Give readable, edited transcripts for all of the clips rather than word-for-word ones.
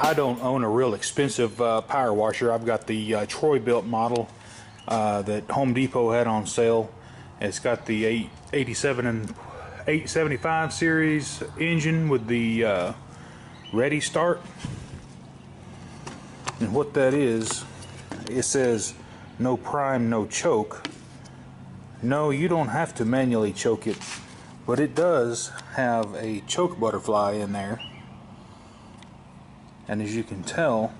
I don't own a real expensive power washer. I've got the Troy built model that Home Depot had on sale. It's got the 887 and 875 series engine with the ReadyStart. And what that is, it says no prime, no choke. No, you don't have to manually choke it, but it does have a choke butterfly in there. And as you can tell,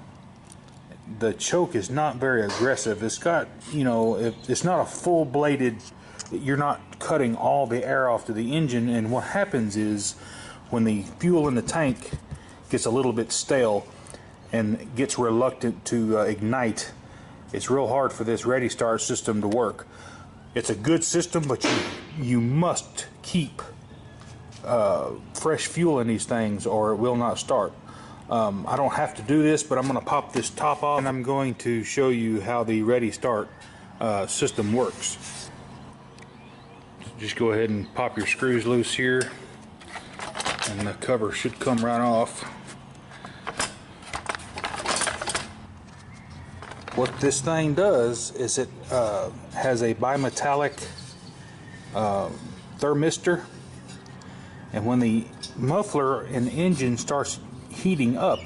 the choke is not very aggressive. It's got, you know, it's not a full bladed, you're not cutting all the air off to the engine. And what happens is when the fuel in the tank gets a little bit stale and gets reluctant to ignite, it's real hard for this ReadyStart system to work. It's a good system, but you must keep fresh fuel in these things or it will not start. I don't have to do this, but I'm going to pop this top off and I'm going to show you how the ReadyStart system works. So just go ahead and pop your screws loose here and the cover should come right off. What this thing does is it has a bimetallic thermistor, and when the muffler and engine starts heating up,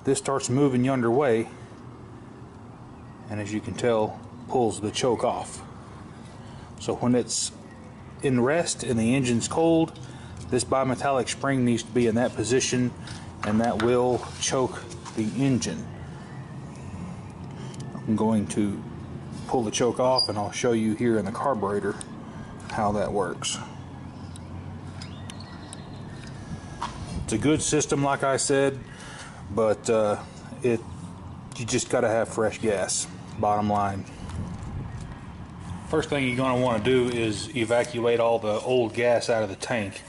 this starts moving yonder way, and as you can tell, pulls the choke off. So when it's in rest and the engine's cold, this bimetallic spring needs to be in that position, and that will choke the engine. I'm going to pull the choke off and I'll show you here in the carburetor how that works. It's a good system, like I said, but you just got to have fresh gas, bottom line. First thing you're going to want to do is evacuate all the old gas out of the tank.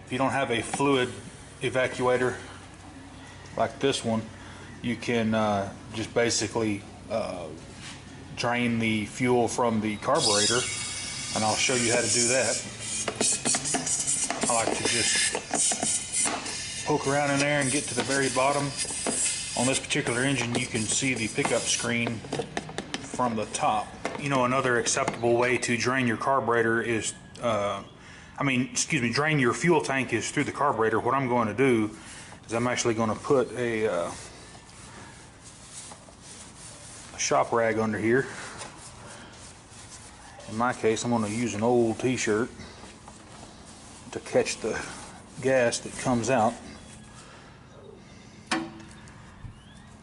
If you don't have a fluid evacuator like this one, you can just basically drain the fuel from the carburetor, and I'll show you how to do that. I like to just poke around in there and get to the very bottom. On this particular engine, you can see the pickup screen from the top. You know, another acceptable way to drain your carburetor is, drain your fuel tank is through the carburetor. What I'm going to do is I'm actually going to put a shop rag under here. In my case, I'm going to use an old t-shirt to catch the gas that comes out.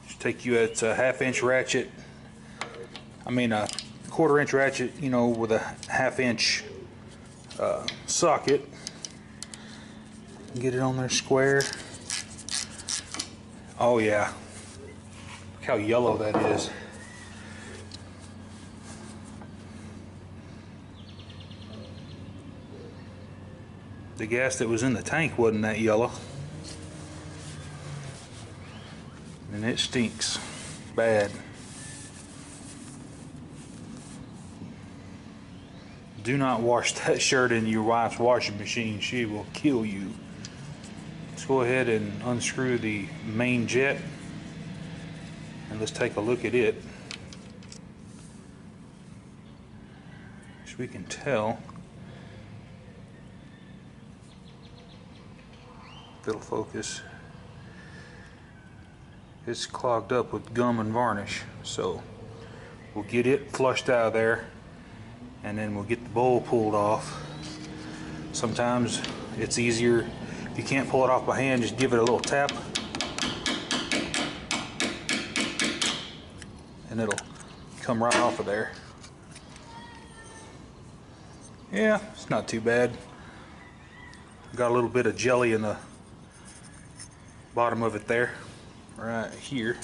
Just take you at a half-inch ratchet, a quarter-inch ratchet, you know, with a half-inch socket. Get it on there square. Oh yeah, look how yellow that is. The gas that was in the tank wasn't that yellow. And it stinks bad. Do not wash that shirt in your wife's washing machine. She will kill you. Let's go ahead and unscrew the main jet and let's take a look at it. As we can tell, if it'll focus, it's clogged up with gum and varnish. So we'll get it flushed out of there and then we'll get the bowl pulled off. Sometimes it's easier if you can't pull it off by hand, just give it a little tap and it'll come right off of there. Yeah, it's not too bad. Got a little bit of jelly in the bottom of it there, right here,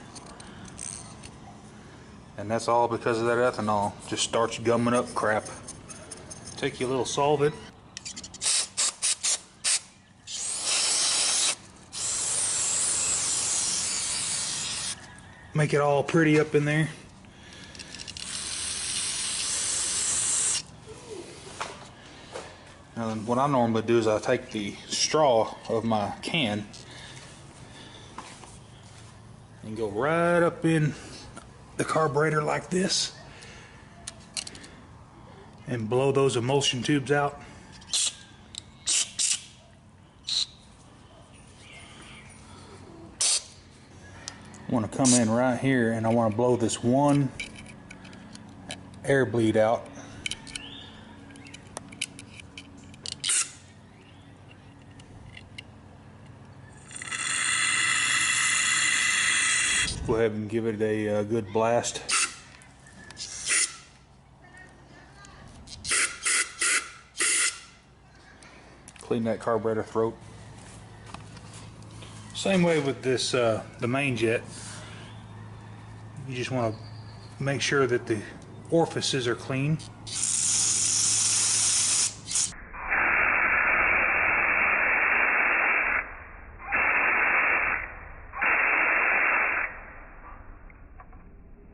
and that's all because of that ethanol. Just starts gumming up crap. Take you a little solvent, make it all pretty up in there. Now what I normally do is I take the straw of my can can go right up in the carburetor like this and blow those emulsion tubes out. I want to come in right here and I want to blow this one air bleed out. Go ahead and give it a good blast. Clean that carburetor throat. Same way with this, the main jet. You just want to make sure that the orifices are clean.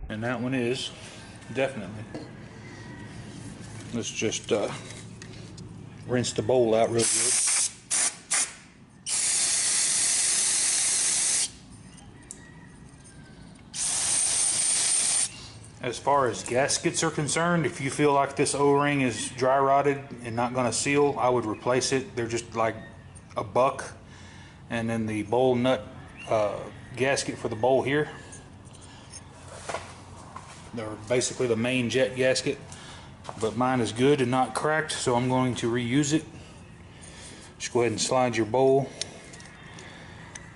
And that one is, definitely. Let's just rinse the bowl out real good. As far as gaskets are concerned, if you feel like this O-ring is dry rotted and not going to seal, I would replace it. They're just like $1. And then the bowl nut gasket for the bowl here, they're basically the main jet gasket, but mine is good and not cracked, so I'm going to reuse it. Just go ahead and slide your bowl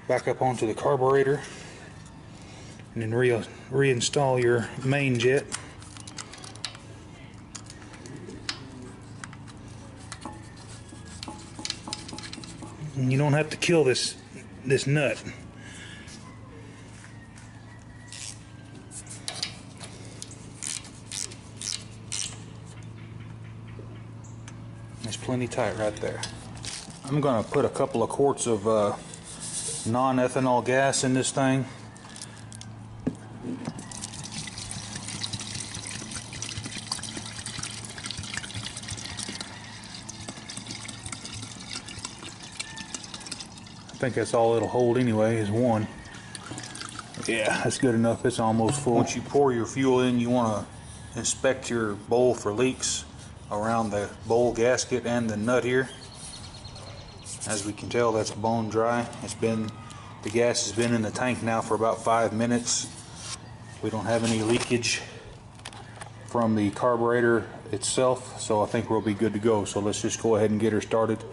back up onto the carburetor and then reinstall your main jet. And you don't have to kill this nut. It's plenty tight right there. I'm going to put a couple of quarts of non-ethanol gas in this thing. I think that's all it'll hold anyway, is one. Yeah, that's good enough. It's almost full. Once you pour your fuel in, you want to inspect your bowl for leaks around the bowl gasket and the nut here. As we can tell, that's bone dry. The gas has been in the tank now for about 5 minutes. We don't have any leakage from the carburetor itself, so I think we'll be good to go. So let's just go ahead and get her started.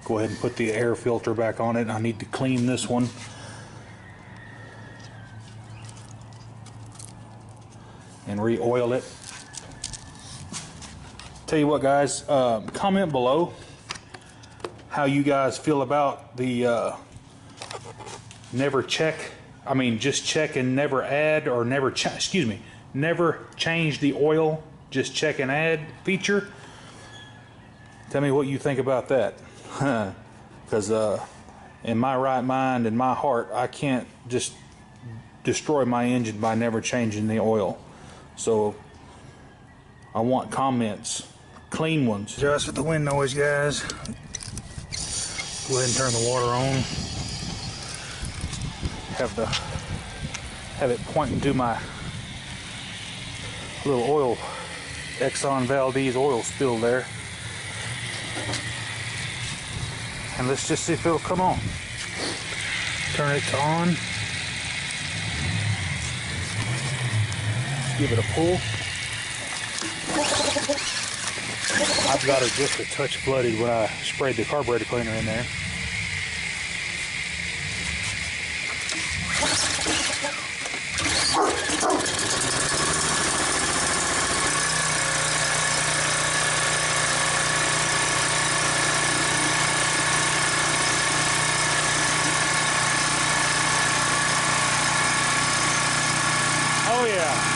Go ahead and put the air filter back on it. I need to clean this one. And re-oil it. Tell you what, guys, comment below how you guys feel about the just check and never add, or never change the oil, just check and add feature. Tell me what you think about that. Because in my right mind, in my heart, I can't just destroy my engine by never changing the oil. So I want comments, clean ones. Just with the wind noise, guys. Go ahead and turn the water on. Have it pointing to my little oil, Exxon Valdez oil spill there. And let's just see if it'll come on. Turn it to on. Give it a pull. I've got it just a touch flooded when I sprayed the carburetor cleaner in there. Oh yeah.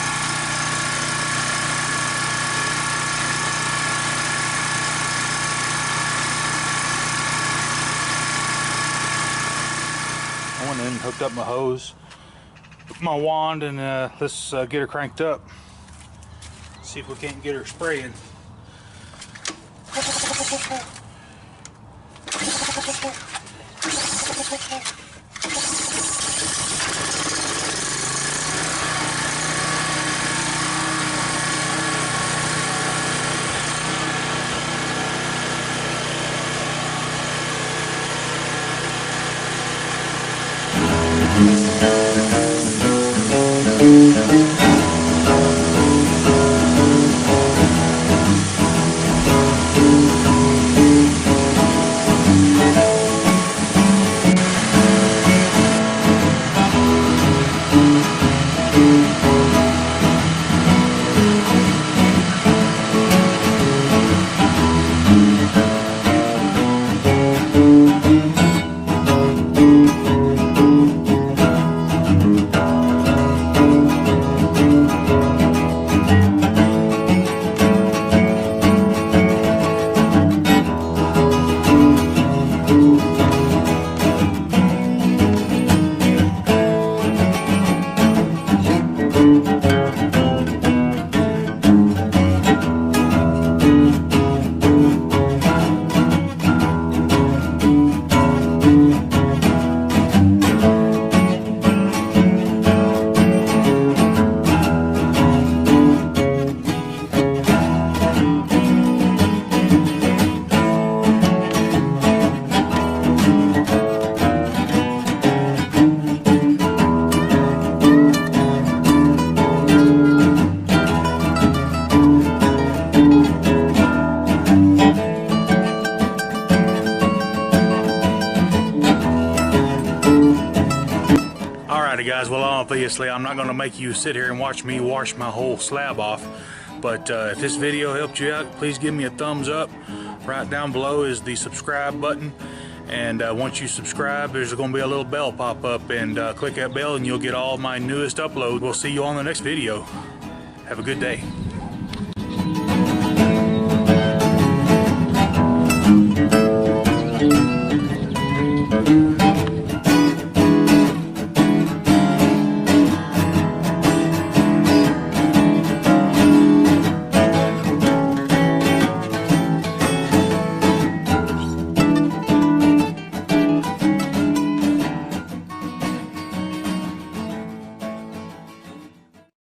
I went in and hooked up my hose, my wand, and let's get her cranked up. See if we can't get her spraying. Obviously, I'm not going to make you sit here and watch me wash my whole slab off. But if this video helped you out, please give me a thumbs up. Right down below is the subscribe button. And once you subscribe, there's going to be a little bell pop up, and click that bell and you'll get all my newest uploads. We'll see you on the next video. Have a good day.